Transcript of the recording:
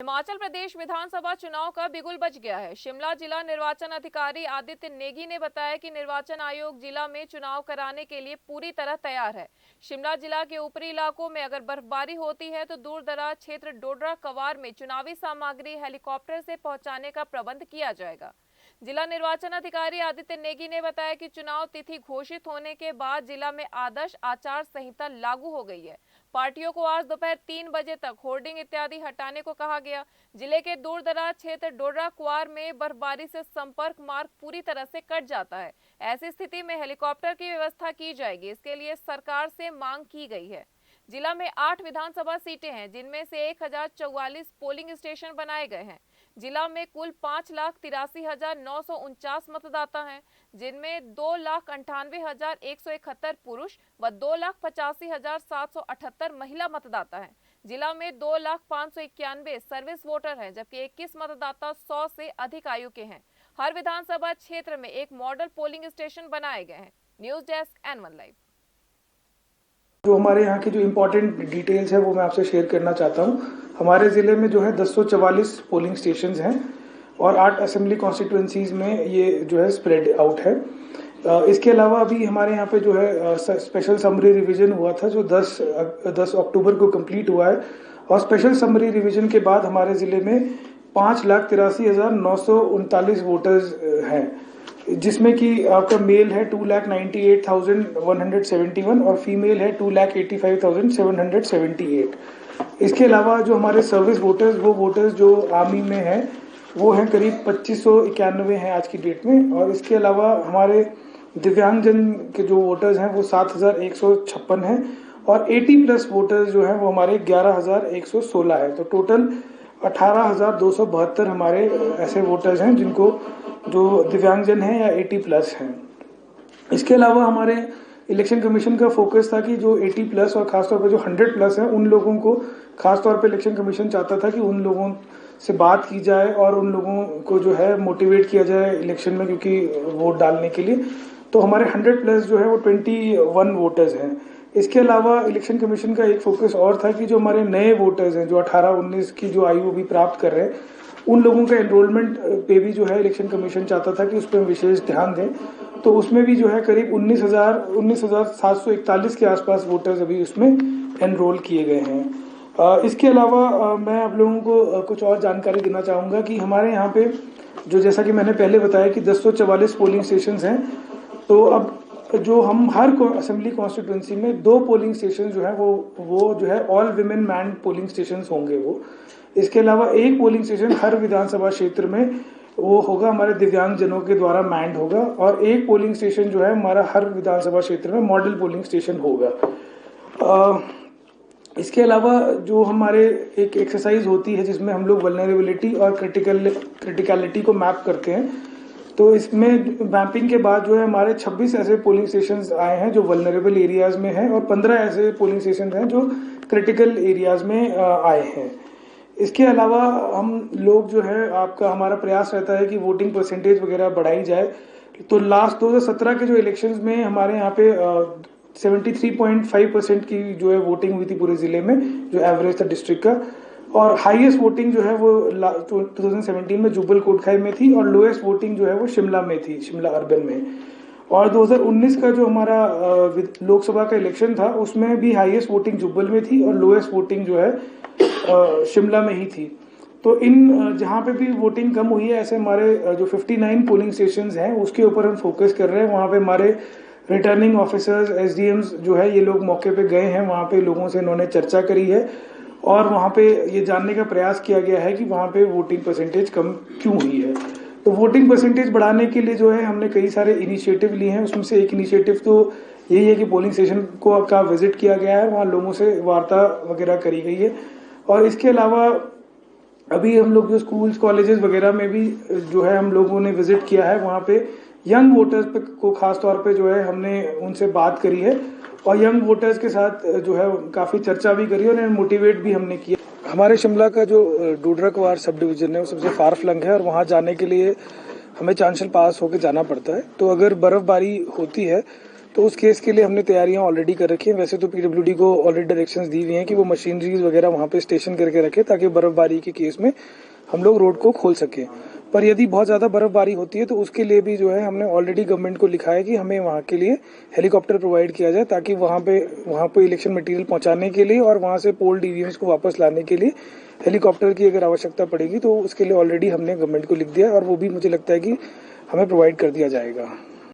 हिमाचल प्रदेश विधानसभा चुनाव का बिगुल बज गया है। शिमला जिला निर्वाचन अधिकारी आदित्य नेगी ने बताया कि निर्वाचन आयोग जिला में चुनाव कराने के लिए पूरी तरह तैयार है। शिमला जिला के ऊपरी इलाकों में अगर बर्फबारी होती है तो दूर दराज क्षेत्र डोडरा कवार में चुनावी सामग्री हेलीकॉप्टर से पहुंचाने का प्रबंध किया जाएगा। जिला निर्वाचन अधिकारी आदित्य नेगी ने बताया कि चुनाव तिथि घोषित होने के बाद जिला में आदर्श आचार संहिता लागू हो गई है। पार्टियों को आज दोपहर 3 बजे तक होर्डिंग इत्यादि हटाने को कहा गया। जिले के दूर दराज क्षेत्र डोडरा कुआर में बर्फबारी से संपर्क मार्ग पूरी तरह से कट जाता है। ऐसी स्थिति में हेलीकॉप्टर की व्यवस्था की जाएगी। इसके लिए सरकार से मांग की गई है। जिला में 8 विधानसभा सीटें हैं, जिनमें से 1044 पोलिंग स्टेशन बनाए गए हैं। जिला में कुल 5,83,949 मतदाता हैं, जिनमें 2,98,171 पुरुष व 2,85,778 महिला मतदाता हैं। जिला में 2,05,91 सर्विस वोटर हैं, जबकि 21 मतदाता 100 से अधिक आयु के हैं। हर विधानसभा क्षेत्र में एक मॉडल पोलिंग स्टेशन बनाए गए हैं। News desk N1 live. जो हमारे यहाँ की जो इम्पोर्टेंट डिटेल्स है वो मैं आपसे शेयर करना चाहता हूँ। हमारे ज़िले में जो है 1044 पोलिंग स्टेशंस हैं और 8 असेंबली कॉन्स्टिट्यूएंसीज में ये जो है स्प्रेड आउट है। इसके अलावा अभी हमारे यहाँ पे जो है स्पेशल समरी रिवीजन हुआ था, जो 10 अक्टूबर को कंप्लीट हुआ है। और स्पेशल समरी रिवीजन के बाद हमारे ज़िले में 5,83,939 वोटर्स हैं, जिसमें कि आपका मेल है 2,98,171 और फीमेल है 2,85,778। इसके अलावा जो हमारे सर्विस वोटर्स, वो वोटर्स जो आर्मी में हैं वो हैं करीब 2591 हैं आज की डेट में। और इसके अलावा हमारे दिव्यांगजन के जो वोटर्स हैं वो 7,156 हैं और 80+ वोटर्स जो हैं वो हमारे 11,116 है। तो टोटल 18,272 हमारे ऐसे वोटर्स हैं जिनको जो दिव्यांगजन हैं या 80+ हैं। इसके अलावा हमारे इलेक्शन कमीशन का फोकस था कि जो 80+ और खासतौर पर जो 100+ हैं उन लोगों को खासतौर पर इलेक्शन कमीशन चाहता था कि उन लोगों से बात की जाए और उन लोगों को जो है मोटिवेट किया जाए इलेक्शन में, क्योंकि वोट डालने के लिए। तो हमारे 100+ जो है वो 21 वोटर्स हैं। इसके अलावा इलेक्शन कमीशन का एक फोकस और था कि जो हमारे नए वोटर्स हैं, जो 18-19 की जो आयु अभी प्राप्त कर रहे हैं, उन लोगों का एनरोलमेंट पे भी जो है इलेक्शन कमीशन चाहता था कि उस पर विशेष ध्यान दें। तो उसमें भी जो है करीब 19,741 के आसपास वोटर्स अभी उसमें एनरोल किए गए हैं। इसके अलावा मैं आप लोगों को कुछ और जानकारी देना चाहूँगा कि हमारे यहाँ पे जो, जैसा कि मैंने पहले बताया कि 1044 पोलिंग स्टेशंस हैं, तो अब जो हम हर असेंबली कॉन्स्टिट्यूएंसी में 2 पोलिंग स्टेशन जो है वो जो है all women man polling station होंगे वो। इसके अलावा एक पोलिंग स्टेशन हर विधानसभा क्षेत्र में वो होगा हमारे दिव्यांगजनों के द्वारा मैंड होगा और एक पोलिंग स्टेशन जो है हमारा हर विधानसभा क्षेत्र में मॉडल पोलिंग स्टेशन होगा। इसके अलावा जो हमारे एक एक्सरसाइज होती है जिसमें हम लोग वल्नरेबिलिटी और क्रिटिकलिटी को मैप करते हैं, तो इसमें मैपिंग के बाद जो है हमारे 26 ऐसे पोलिंग स्टेशंस आए हैं जो वल्नरेबल एरियाज में हैं और 15 ऐसे पोलिंग स्टेशन हैं जो क्रिटिकल एरियाज में आए हैं। इसके अलावा हम लोग जो है हमारा प्रयास रहता है कि वोटिंग परसेंटेज वगैरह बढ़ाई जाए। तो लास्ट 2017 के जो इलेक्शंस में हमारे यहाँ पे 73.5% की जो है वोटिंग हुई थी पूरे जिले में, जो एवरेज था डिस्ट्रिक्ट का। और हाईएस्ट वोटिंग जो है वो 2017 में जुब्बल कोटखाई में थी और लोएस्ट वोटिंग जो है वो शिमला में थी, शिमला अर्बन में। और 2019 का जो हमारा लोकसभा का इलेक्शन था उसमें भी हाईएस्ट वोटिंग जुब्बल में थी और लोएस्ट वोटिंग जो है शिमला में ही थी। तो इन जहाँ पे भी वोटिंग कम हुई है, ऐसे हमारे जो 59 पोलिंग स्टेशंस हैं उसके ऊपर हम फोकस कर रहे हैं। वहाँ पे हमारे रिटर्निंग ऑफिसर्स, SDMs जो है ये लोग मौके पे गए हैं, वहाँ पे लोगों से इन्होंने चर्चा करी है और वहाँ पे ये जानने का प्रयास किया गया है कि वहाँ पे वोटिंग परसेंटेज कम क्यों हुई है। तो वोटिंग परसेंटेज बढ़ाने के लिए जो है हमने कई सारे इनिशिएटिव लिए हैं। उसमें से एक इनिशिएटिव तो यही है कि पोलिंग स्टेशन का विजिट किया गया है, वहाँ लोगों से वार्ता वगैरह करी गई है। और इसके अलावा अभी हम लोग जो स्कूल्स कॉलेजेस वगैरह में भी जो है हम लोगों ने विजिट किया है, वहाँ पे यंग वोटर्स को खास तौर पे जो है हमने उनसे बात करी है और यंग वोटर्स के साथ जो है काफ़ी चर्चा भी करी और मोटिवेट भी हमने किया। हमारे शिमला का जो डोडरा कुआर सब डिवीजन है वो सबसे फार फ्लंग है और वहाँ जाने के लिए हमें चांशल पास होकर जाना पड़ता है। तो अगर बर्फबारी होती है तो उस केस के लिए हमने तैयारियां ऑलरेडी कर रखी हैं। वैसे तो पीडब्ल्यूडी को ऑलरेडी डायरेक्शंस दी हुई हैं कि वो मशीनरीज वगैरह वहां पे स्टेशन करके रखे ताकि बर्फबारी के केस में हम लोग रोड को खोल सकें। पर यदि बहुत ज़्यादा बर्फबारी होती है तो उसके लिए भी जो है हमने ऑलरेडी गवर्नमेंट को लिखा है कि हमें वहाँ के लिए हेलीकॉप्टर प्रोवाइड किया जाए ताकि वहाँ पे इलेक्शन मटेरियल पहुँचाने के लिए और वहाँ से पोल ईवीएम्स को वापस लाने के लिए हेलीकॉप्टर की अगर आवश्यकता पड़ेगी तो उसके लिए ऑलरेडी हमने गवर्नमेंट को लिख दिया और वो भी मुझे लगता है कि हमें प्रोवाइड कर दिया जाएगा।